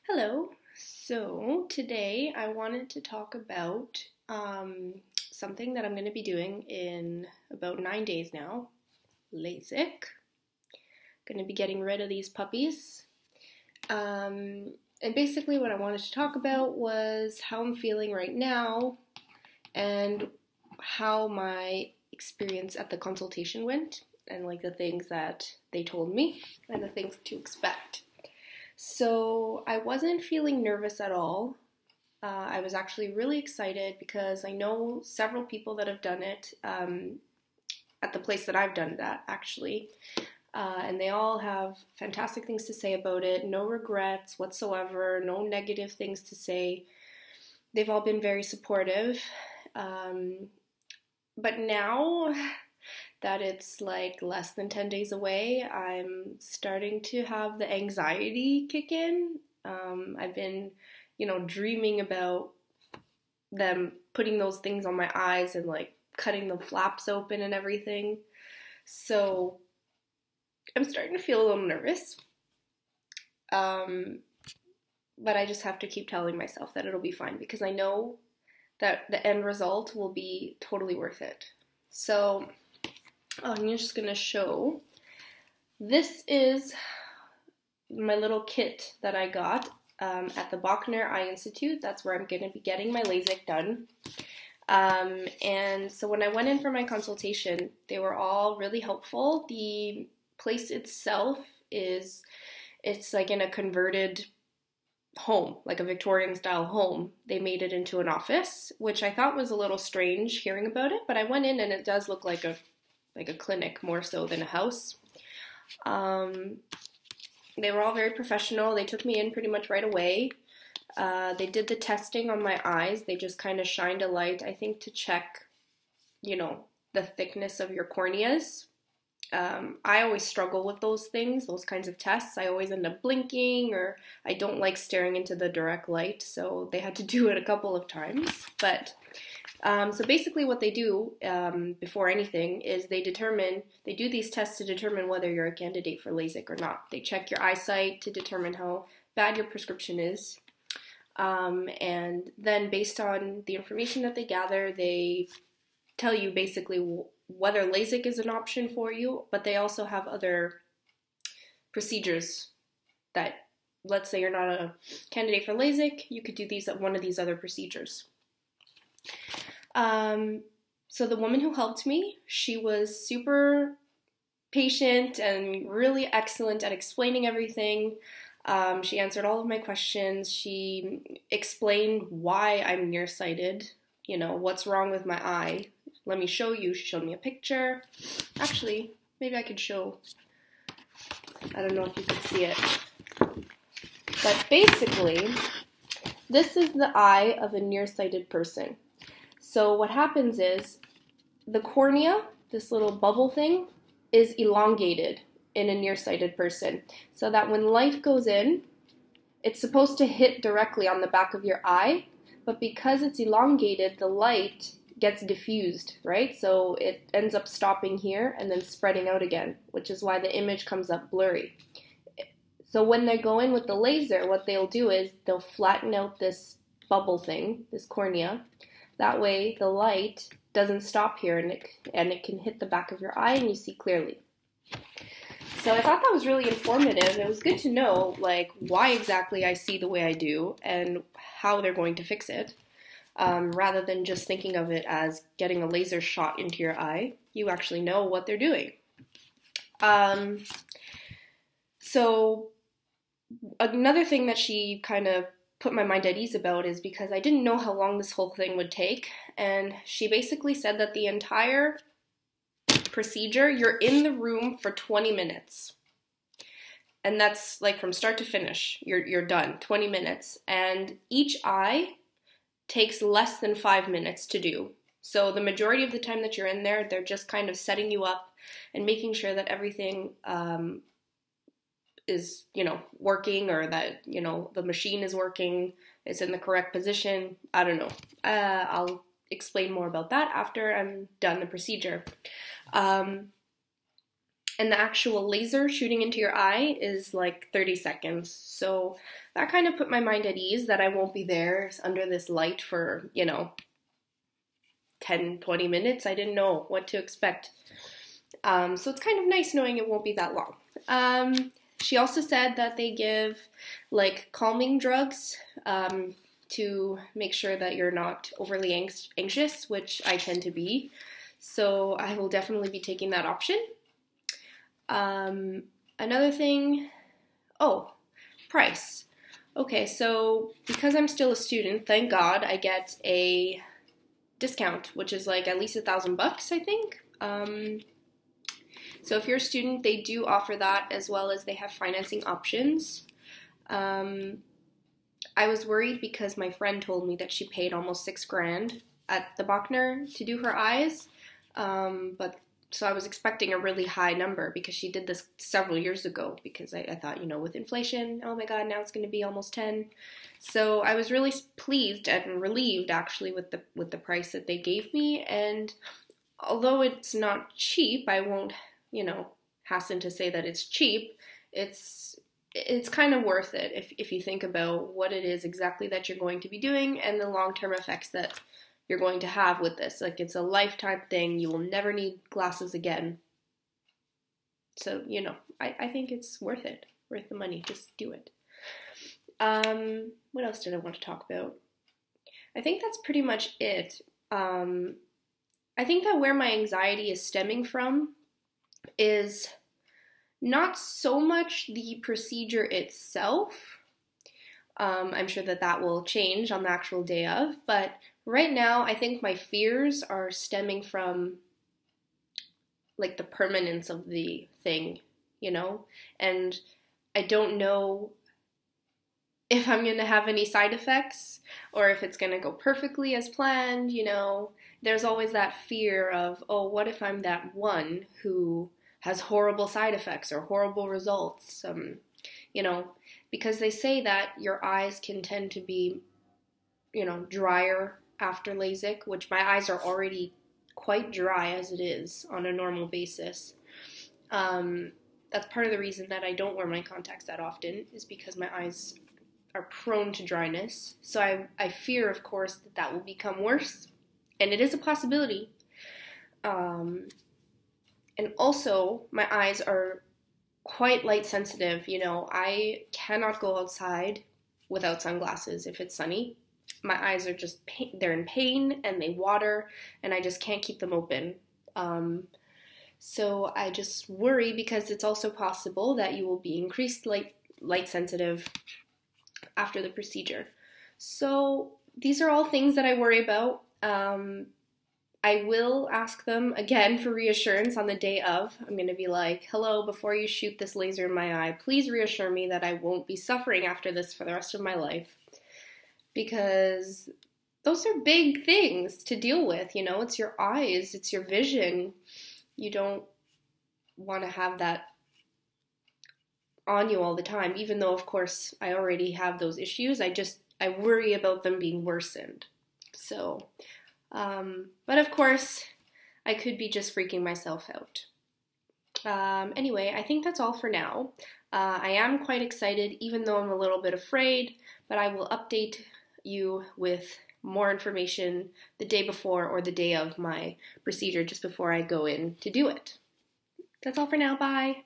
Hello. So today I wanted to talk about something that I'm going to be doing in about 9 days now. LASIK. Going to be getting rid of these puppies. And basically what I wanted to talk about was how I'm feeling right now and how my experience at the consultation went and like the things that they told me and the things to expect. So I wasn't feeling nervous at all. I was actually really excited because I know several people that have done it at the place that I've done it at, actually. And they all have fantastic things to say about it, no regrets whatsoever, no negative things to say. They've all been very supportive. But now that it's like less than 10 days away, I'm starting to have the anxiety kick in. I've been, dreaming about them putting those things on my eyes and like cutting the flaps open and everything. So I'm starting to feel a little nervous. But I just have to keep telling myself that it'll be fine because I know that the end result will be totally worth it. So I'm just going to show. This is my little kit that I got at the Bachner Eye Institute. That's where I'm going to be getting my LASIK done. And so when I went in for my consultation, they were all really helpful. The place itself it's like in a converted home, like a Victorian style home. They made it into an office, which I thought was a little strange hearing about it, but I went in and it does look like a clinic more so than a house. They were all very professional. They took me in pretty much right away. They did the testing on my eyes. They just kind of shined a light, I think, to check, the thickness of your corneas. I always struggle with those things, those kinds of tests. I always end up blinking, or I don't like staring into the direct light, so they had to do it a couple of times. But so basically what they do before anything is they do these tests to determine whether you're a candidate for LASIK or not. They check your eyesight to determine how bad your prescription is. And then based on the information that they gather, they tell you basically whether LASIK is an option for you, but they also have other procedures that, let's say you're not a candidate for LASIK, you could do one of these other procedures. So the woman who helped me, she was super patient and really excellent at explaining everything. She answered all of my questions. She explained why I'm nearsighted, what's wrong with my eye. Let me show you. She showed me a picture. Actually, maybe I could show. I don't know if you could see it. But basically, this is the eye of a nearsighted person. So what happens is the cornea, this little bubble thing, is elongated in a nearsighted person. So that when light goes in, it's supposed to hit directly on the back of your eye, but because it's elongated, the light gets diffused, right? So it ends up stopping here and then spreading out again, which is why the image comes up blurry. So when they go in with the laser, what they'll do is they'll flatten out this bubble thing, this cornea. That way the light doesn't stop here and it can hit the back of your eye and you see clearly. So I thought that was really informative. It was good to know why exactly I see the way I do and how they're going to fix it. Rather than just thinking of it as getting a laser shot into your eye, you actually know what they're doing. So another thing that she kind of put my mind at ease about is because I didn't know how long this whole thing would take, and she basically said that the entire procedure, you're in the room for 20 minutes. And that's from start to finish. You're done, 20 minutes. And each eye takes less than 5 minutes to do. So the majority of the time that you're in there, they're just kind of setting you up and making sure that everything is, working, or that, the machine is working, it's in the correct position. I don't know. I'll explain more about that after I'm done the procedure. and the actual laser shooting into your eye is like 30 seconds. So that kind of put my mind at ease that I won't be there under this light for, 10, 20 minutes. I didn't know what to expect. So it's kind of nice knowing it won't be that long. She also said that they give like calming drugs to make sure that you're not overly anxious, which I tend to be. So I will definitely be taking that option. Another thing, price. Okay, so because I'm still a student, thank God I get a discount, which is like at least $1,000, I think. So if you're a student, they do offer that, as well as they have financing options. I was worried because my friend told me that she paid almost $6,000 at the Bachner to do her eyes, so I was expecting a really high number because she did this several years ago, because I thought, with inflation, oh my God, now it's going to be almost 10. So I was really pleased and relieved actually with the price that they gave me. And although it's not cheap, I won't, hasten to say that it's cheap. It's kind of worth it if you think about what it is exactly that you're going to be doing and the long-term effects that you're going to have with this. Like, it's a lifetime thing. You will never need glasses again. So, I think it's worth it. Worth the money. Just do it. What else did I want to talk about? I think that's pretty much it. I think that where my anxiety is stemming from is not so much the procedure itself. I'm sure that will change on the actual day of, but right now I think my fears are stemming from like the permanence of the thing, and I don't know if I'm going to have any side effects or if it's going to go perfectly as planned. There's always that fear of, oh, what if I'm that one who has horrible side effects or horrible results, because they say that your eyes can tend to be, drier after LASIK, which my eyes are already quite dry as it is on a normal basis. That's part of the reason that I don't wear my contacts that often, is because my eyes are prone to dryness. So I fear, of course, that will become worse, and it is a possibility. And also, my eyes are quite light sensitive. I cannot go outside without sunglasses if it's sunny. My eyes are just, they're in pain and they water, and I just can't keep them open. So I just worry because it's also possible that you will be increased light sensitive after the procedure. So these are all things that I worry about. I will ask them again for reassurance on the day of. I'm going to be like, hello, before you shoot this laser in my eye, please reassure me that I won't be suffering after this for the rest of my life. Because those are big things to deal with, it's your eyes, it's your vision. You don't want to have that on you all the time, even though, of course, I already have those issues. I worry about them being worsened. So, but of course, I could be just freaking myself out. Anyway, I think that's all for now. I am quite excited, even though I'm a little bit afraid, but I will update you with more information the day before or the day of my procedure, just before I go in to do it. That's all for now. Bye.